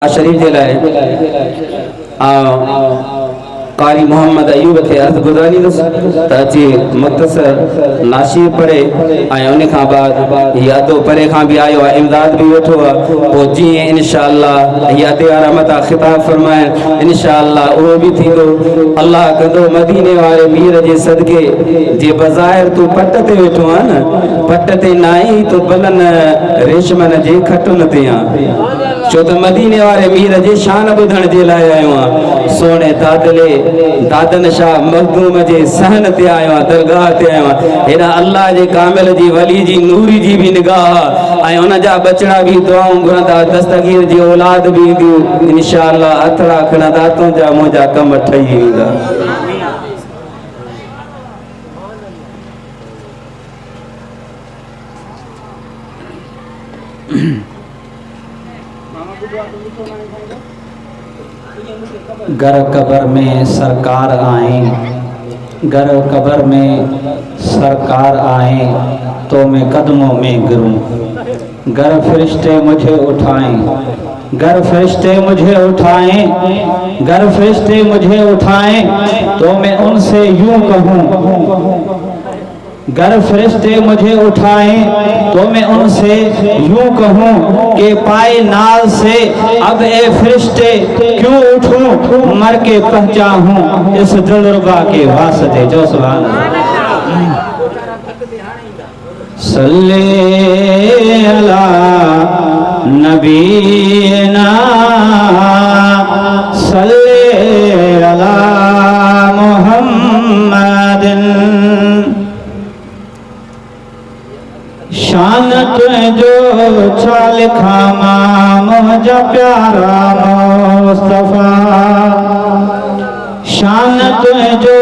शरीफ जे लाइ कारी मोहम्मद अयूब खे अर्ज़ गुज़ारींदुसि त अची मुख़्तसर नाशीर पढ़े ऐं उन खां बाद हीअ अदो परे खां बि आयो आहे, इमदाद बि वेठो आहे। पोइ जीअं इंशाअल्लाह हीअ अदे वारा मथां ख़िताब फ़रमाइनि इंशाअल्लाह उहो बि थींदो। अल्लाह कंदो मदीने वारे मीर जे सदके जे बज़ाहिर तूं पट ते वेठो आहे न, पट ते न आई तूं बलन रेशमन जे खटुन ते आहे, छो त मदीने वारे मीर जे शान ॿुधण जे लाइ आयो आहियां। सोने दादले दादन शाह मखदूम जे सहन ते आयो आहियां, दरगाह ते आयो आहियां। हेॾा अल्लाह जे कामिल जी वली जी नूरी जी बि निगाह ऐं उन जा बचड़ा बि दुआऊं घुरंदा, दस्तगीर जी औलाद बि ईंदियूं इंशाअल्लाह। हथड़ा खणंदा तुंहिंजा मुंहिंजा कम ठही वेंदा। घर कबर में सरकार आए, घर कबर में सरकार आए तो मैं कदमों में गिरूं। घर फरिश्ते मुझे उठाएं, घर फरिश्ते मुझे उठाएं, घर फरिश्ते मुझे उठाएं तो मैं उनसे यूं कहूं। घर फरिश्ते मुझे उठाएं तो मैं उनसे यूं कहूं कि पाए नाज से अब ए फरिश्ते क्यों उठूं, मर के पहुंचा हूं इस दिलरुबा के वास्ते। जो सुभान अल्लाह। सल्ले अला नबीना सल्ले अला मुहम्मदिन। शान तुझो छा लिखामा मुझा प्यारा मुस्तफा, शान तुझो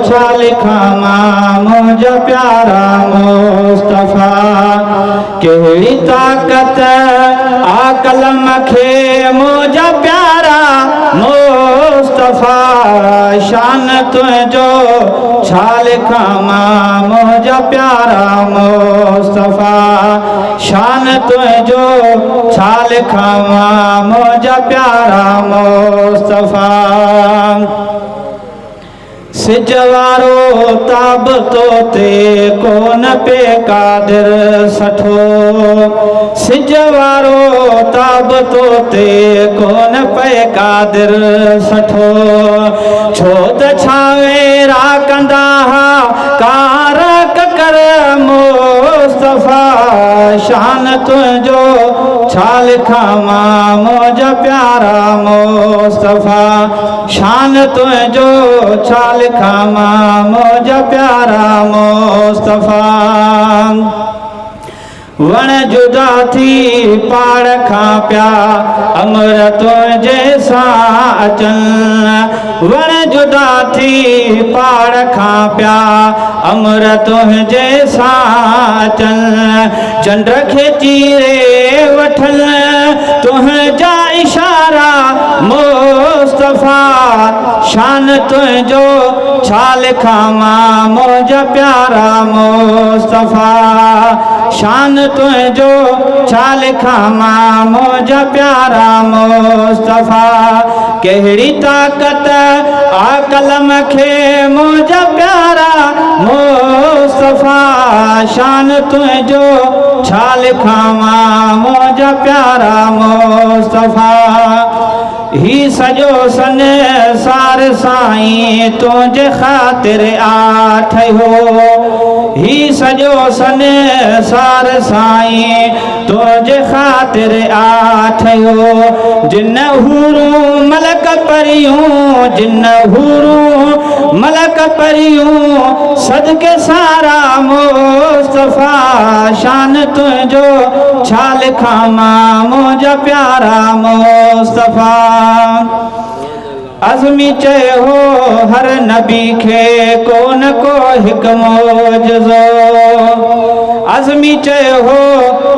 छा लिखामा मुझा प्यारा मुस्तफा। केड़ी ताकत आ कलम खे मुझा प्यारा मुस्तफा, शान तुझो छा लिखामा मुझा प्यारा मुस्तफा, शान तुझो छा लिखामा मुझा प्यारा मुस्तफा। सिज वारो ताब तो ते कोन पे कादिर सठो, सिज वारो ताब तो ते कोन पे कादिर सठो। छो त छावेरा कंदा कारक कर मुस्तफा, शान तुझो छा लिखामा मुझा प्यारा मुस्तफा, शान तुझो छा लिखामा मुझा प्यारा मुस्तफा। वण जुदा थी पाड़ खां प्या अमर तुझे सां अचन, वण जुदा थी पाड़ खां प्या अमर तुझे सां अचन। चंड खे चीरे वठन तुझा इशारा मुस्तफा, शान तुझो छा लिखामा मुझा प्यारा मुस्तफा, शान तुझो छा लिखामा मुझा प्यारा मुस्तफा। केड़ी ताकत आ कलम खे मुझा प्यारा मुस्तफा, शान तुझो छा लिखामा मुझा प्यारा मुस्तफा। ही सजो सन सार साईं तुझे खातिर आठो, ही सजो सन सार साईं तुझे खातिर आठो। जिन हूरूं मलक परियूं, जिन हूरूं मलक परियूं सदके सारा मुस्तफा, शान तुझो छा लिखामा मुझा प्यारा मुस्तफा। अज़मी चयो हर नबी खे कोन को हिकु मौजज़ो, अज़मी चयो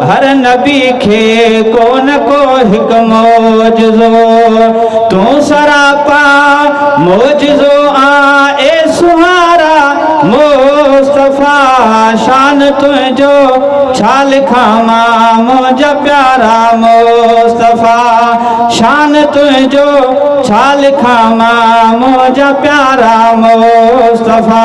हर नबी खे कोन को हिकु मौजज़ो। तूं सरापा मौजज़ो आ ए सुहारा मुस्तफा, शान तुझो छा लिखां मां मुंहिंजा प्यारा मुस्तफ़ा शान तुंहिंजो छा लिखां मां मुंहिंजा प्यारा मुस्तफ़ा